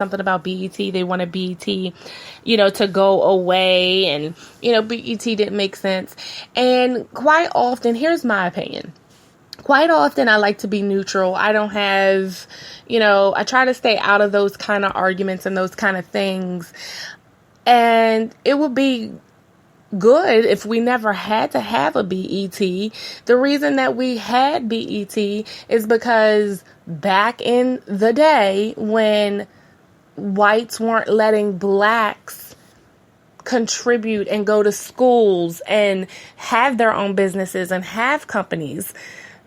something about BET. They wanted BET, to go away, and, BET didn't make sense. And quite often, here's my opinion. Quite often, I like to be neutral. I don't have, I try to stay out of those kind of arguments and those kind of things. And it would be good if we never had to have a BET. The reason that we had BET is because back in the day when whites weren't letting blacks contribute and go to schools and have their own businesses and have companies,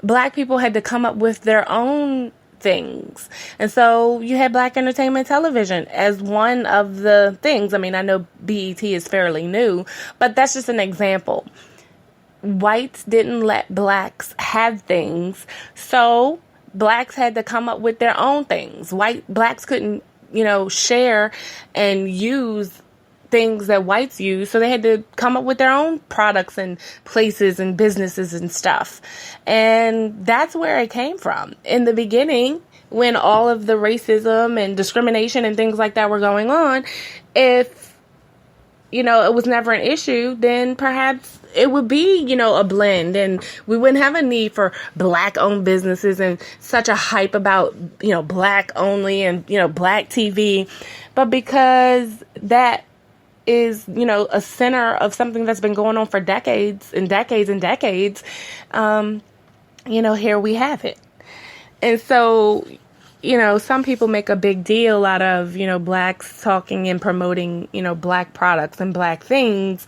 black people had to come up with their own things. And so you had Black Entertainment Television as one of the things. I mean, I know BET is fairly new, but that's just an example. Whites didn't let blacks have things, so blacks had to come up with their own things. Blacks couldn't, share and use things that whites use, so they had to come up with their own products and places and businesses and stuff. And that's where it came from. In the beginning, when all of the racism and discrimination and things like that were going on, if, it was never an issue, then perhaps it would be, a blend, and we wouldn't have a need for black-owned businesses and such a hype about, black only and, black TV. But because that is, a center of something that's been going on for decades and decades and decades, here we have it. And so, some people make a big deal out of, blacks talking and promoting, black products and black things,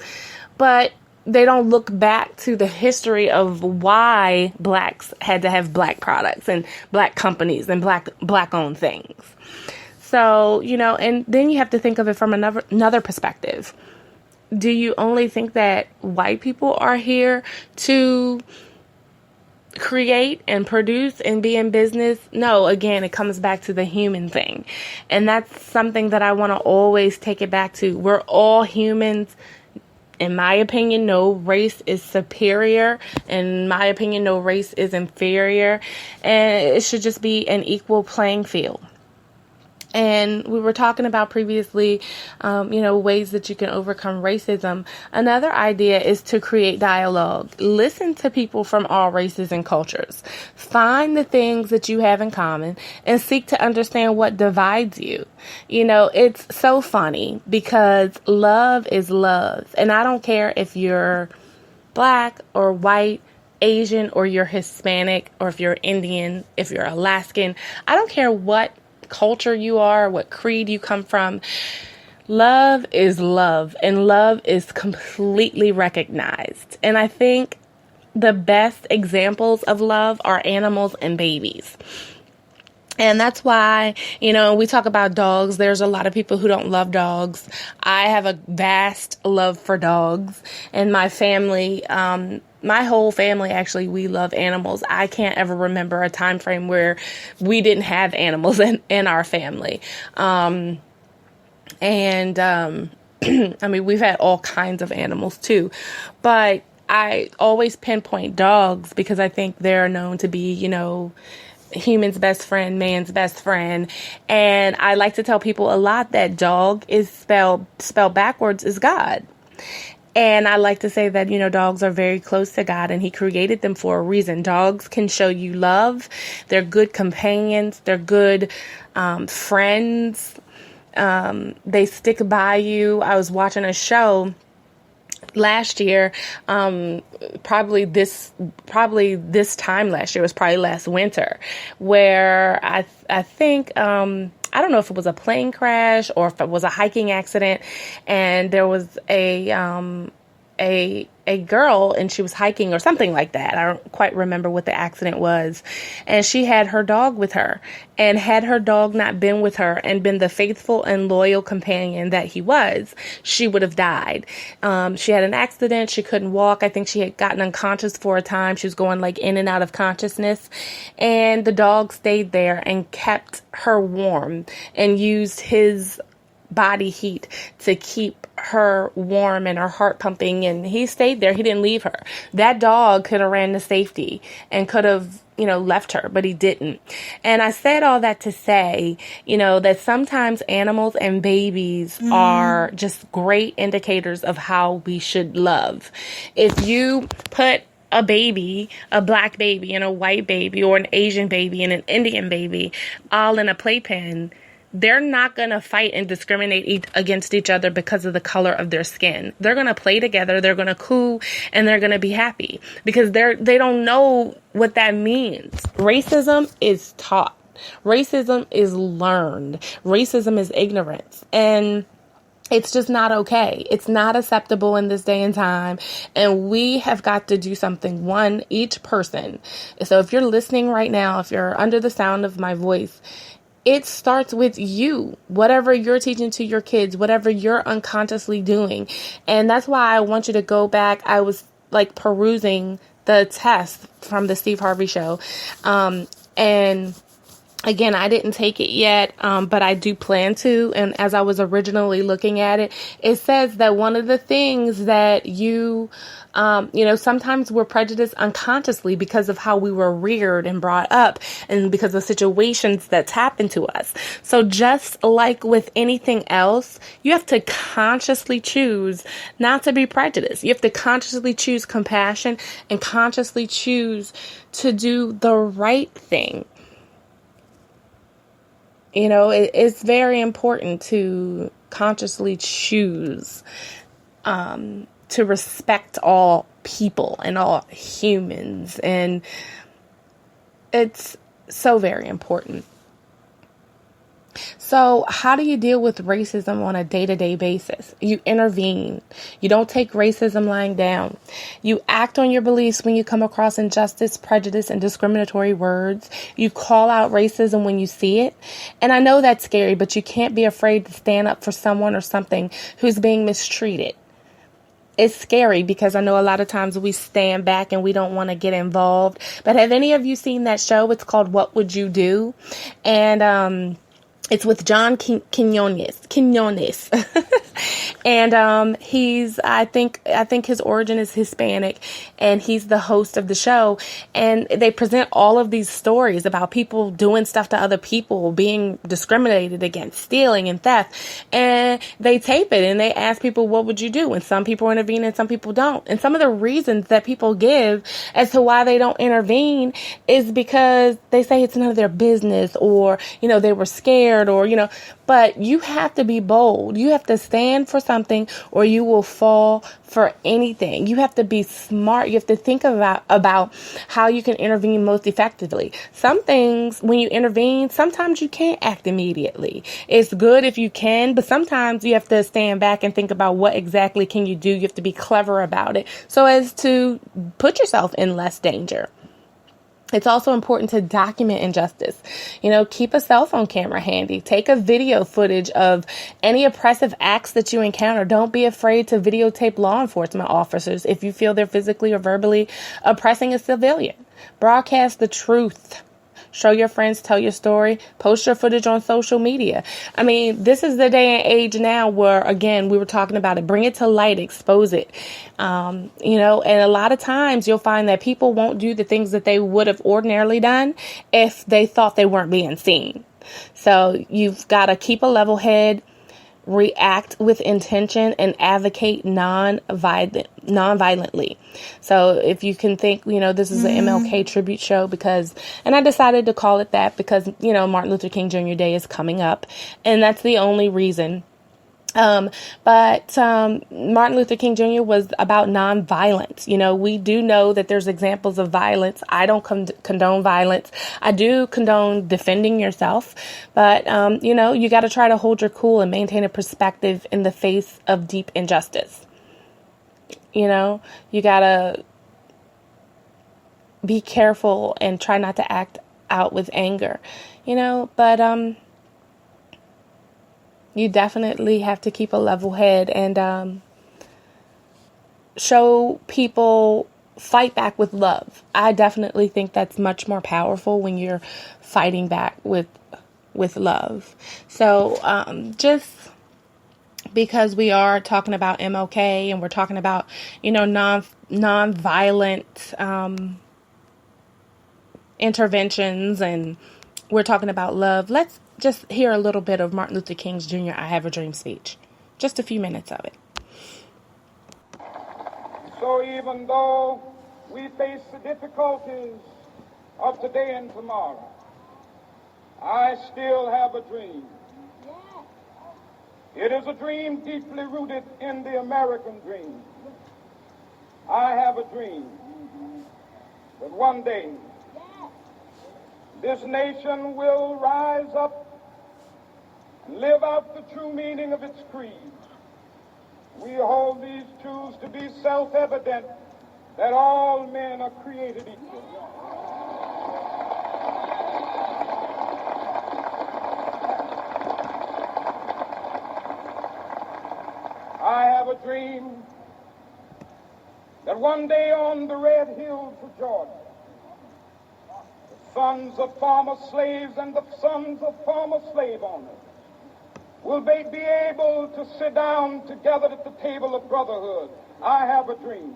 but they don't look back to the history of why blacks had to have black products and black companies and black-owned things. So, and then you have to think of it from another perspective. Do you only think that white people are here to create and produce and be in business? No, again, it comes back to the human thing. And that's something that I want to always take it back to. We're all humans. In my opinion, no race is superior. In my opinion, no race is inferior. And it should just be an equal playing field. And we were talking about previously, ways that you can overcome racism. Another idea is to create dialogue. Listen to people from all races and cultures. Find the things that you have in common and seek to understand what divides you. It's so funny because love is love. And I don't care if you're black or white, Asian, or you're Hispanic, or if you're Indian, if you're Alaskan. I don't care what culture you are, what creed you come from. Love is love, and love is completely recognized. And I think the best examples of love are animals and babies. And that's why, we talk about dogs. There's a lot of people who don't love dogs. I have a vast love for dogs, and my family, my whole family, actually, we love animals. I can't ever remember a time frame where we didn't have animals in our family. I mean, we've had all kinds of animals too, but I always pinpoint dogs because I think they're known to be, human's best friend, man's best friend. And I like to tell people a lot that dog is spelled backwards is God. And I like to say that, dogs are very close to God, and he created them for a reason. Dogs can show you love. They're good companions. They're good friends. They stick by you. I was watching a show last year, probably this time last year, was probably last winter, where I think, I don't know if it was a plane crash or if it was a hiking accident, and there was a girl, and she was hiking or something like that. I don't quite remember what the accident was. And she had her dog with her. And had her dog not been with her and been the faithful and loyal companion that he was, she would have died. She had an accident. She couldn't walk. I think she had gotten unconscious for a time. She was going in and out of consciousness. And the dog stayed there and kept her warm and used his body heat to keep her warm and her heart pumping, and he stayed there. He didn't leave her. That dog could have ran to safety and could have, left her, but he didn't. And I said all that to say, that sometimes animals and babies are just great indicators of how we should love. If you put a baby, a black baby and a white baby, or an Asian baby and an Indian baby all in a playpen, they're not going to fight and discriminate against each other because of the color of their skin. They're going to play together, they're going to coo, and they're going to be happy because they don't know what that means. Racism is taught. Racism is learned. Racism is ignorance. And it's just not okay. It's not acceptable in this day and time. And we have got to do something. One, each person. So if you're listening right now, if you're under the sound of my voice, it starts with you, whatever you're teaching to your kids, whatever you're unconsciously doing. And that's why I want you to go back. I was perusing the test from the Steve Harvey show. And again, I didn't take it yet, but I do plan to. And as I was originally looking at it, it says that one of the things that sometimes we're prejudiced unconsciously because of how we were reared and brought up and because of situations that's happened to us. So just like with anything else, you have to consciously choose not to be prejudiced. You have to consciously choose compassion and consciously choose to do the right thing. It's very important to consciously choose to respect all people and all humans. And it's so very important. So how do you deal with racism on a day-to-day basis? You intervene. You don't take racism lying down. You act on your beliefs when you come across injustice, prejudice, and discriminatory words. You call out racism when you see it. And I know that's scary, but you can't be afraid to stand up for someone or something who's being mistreated. It's scary because I know a lot of times we stand back and we don't want to get involved. But have any of you seen that show? It's called What Would You Do? And it's with John Quinones. And he's I think his origin is Hispanic, and he's the host of the show. And they present all of these stories about people doing stuff to other people, being discriminated against, stealing and theft. And they tape it and they ask people, what would you do? And some people intervene and some people don't. And some of the reasons that people give as to why they don't intervene is because they say it's none of their business, or, they were scared, or, but you have to be bold. You have to stand for something or you will fall for anything. You have to be smart. You have to think about how you can intervene most effectively. Some things, when you intervene, sometimes you can't act immediately. It's good if you can, but sometimes you have to stand back and think about what exactly can you do. You have to be clever about it so as to put yourself in less danger. It's also important to document injustice. Keep a cell phone camera handy. Take a video footage of any oppressive acts that you encounter. Don't be afraid to videotape law enforcement officers if you feel they're physically or verbally oppressing a civilian. Broadcast the truth. Show your friends, tell your story, post your footage on social media. I mean, this is the day and age now where, again, we were talking about it. Bring it to light, expose it. And a lot of times you'll find that people won't do the things that they would have ordinarily done if they thought they weren't being seen. So you've got to keep a level head, react with intention, and advocate non-violently. So if you can think, this is an MLK Tribute Show and I decided to call it that because, Martin Luther King Jr. Day is coming up, and that's the only reason. But Martin Luther King Jr. was about nonviolence. We do know that there's examples of violence. I don't condone violence. I do condone defending yourself. But, you got to try to hold your cool and maintain a perspective in the face of deep injustice. You got to be careful and try not to act out with anger, but you definitely have to keep a level head and show people, fight back with love. I definitely think that's much more powerful when you're fighting back with love. So just because we are talking about MLK and we're talking about, non-violent interventions, and we're talking about love. Let's just hear a little bit of Martin Luther King Jr. I Have a Dream speech. Just a few minutes of it. So even though we face the difficulties of today and tomorrow, I still have a dream. It is a dream deeply rooted in the American dream. I have a dream that one day this nation will rise up and live out the true meaning of its creed. We hold these truths to be self-evident, that all men are created equal. I have a dream that one day on the red hills of Georgia, the sons of former slaves and the sons of former slave owners will be able to sit down together at the table of brotherhood. I have a dream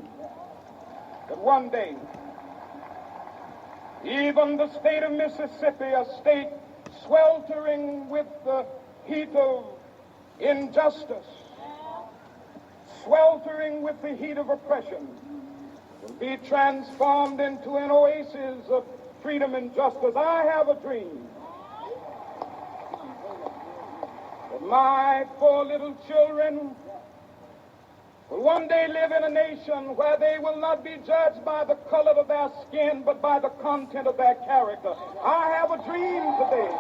that one day, even the state of Mississippi, a state sweltering with the heat of injustice, sweltering with the heat of oppression, will be transformed into an oasis of freedom and justice. I have a dream that my 4 little children will one day live in a nation where they will not be judged by the color of their skin, but by the content of their character. I have a dream today.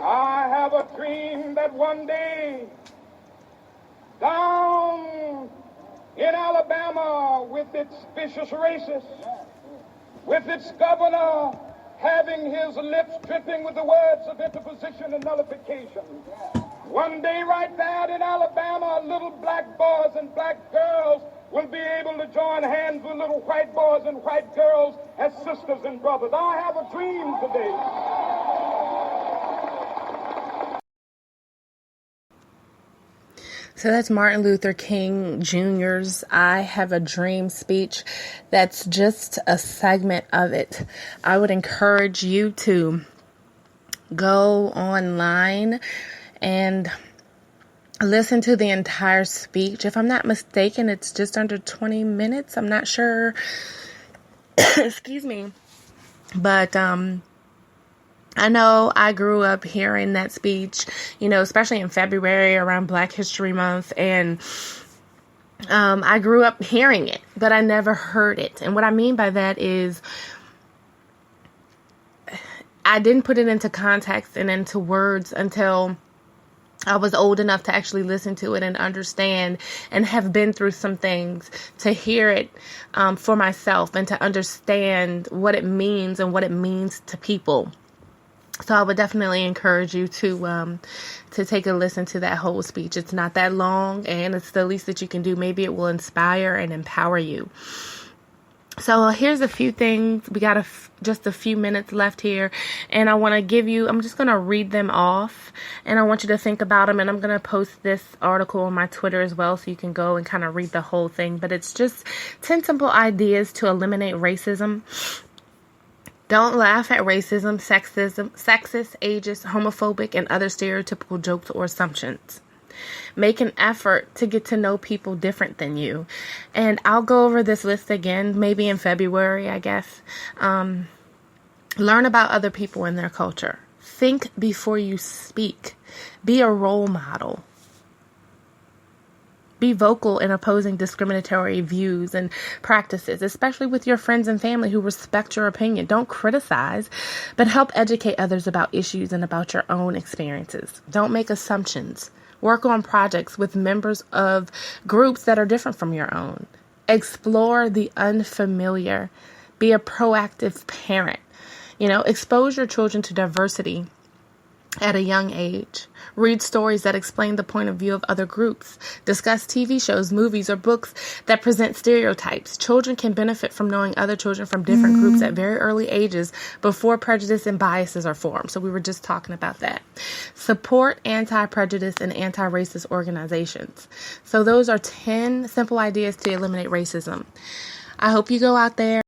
I have a dream that one day, down in Alabama, with its vicious racists, with its governor having his lips dripping with the words of interposition and nullification, one day right there in Alabama, little black boys and black girls will be able to join hands with little white boys and white girls as sisters and brothers. I have a dream today. So that's Martin Luther King Jr.'s I Have a Dream speech. That's just a segment of it. I would encourage you to go online and listen to the entire speech. If I'm not mistaken, it's just under 20 minutes. I'm not sure. Excuse me. But, I know I grew up hearing that speech, especially in February around Black History Month, and I grew up hearing it, but I never heard it. And what I mean by that is I didn't put it into context and into words until I was old enough to actually listen to it and understand and have been through some things to hear it for myself and to understand what it means and what it means to people. So I would definitely encourage you to take a listen to that whole speech. It's not that long, and it's the least that you can do. Maybe it will inspire and empower you. So here's a few things. We got just a few minutes left here, and I want to give you, I'm just going to read them off, and I want you to think about them, and I'm going to post this article on my Twitter as well, so you can go and kind of read the whole thing. But it's just 10 simple ideas to eliminate racism. Don't laugh at racism, sexism, sexist, ageist, homophobic, and other stereotypical jokes or assumptions. Make an effort to get to know people different than you. And I'll go over this list again, maybe in February, I guess. Learn about other people and their culture. Think before you speak. Be a role model. Be vocal in opposing discriminatory views and practices, especially with your friends and family who respect your opinion. Don't criticize, but help educate others about issues and about your own experiences. Don't make assumptions. Work on projects with members of groups that are different from your own. Explore the unfamiliar. Be a proactive parent. Expose your children to diversity at a young age. Read stories that explain the point of view of other groups. Discuss TV shows, movies, or books that present stereotypes. Children can benefit from knowing other children from different groups at very early ages before prejudice and biases are formed. So we were just talking about that. Support anti-prejudice and anti-racist organizations. So those are 10 simple ideas to eliminate racism. I hope you go out there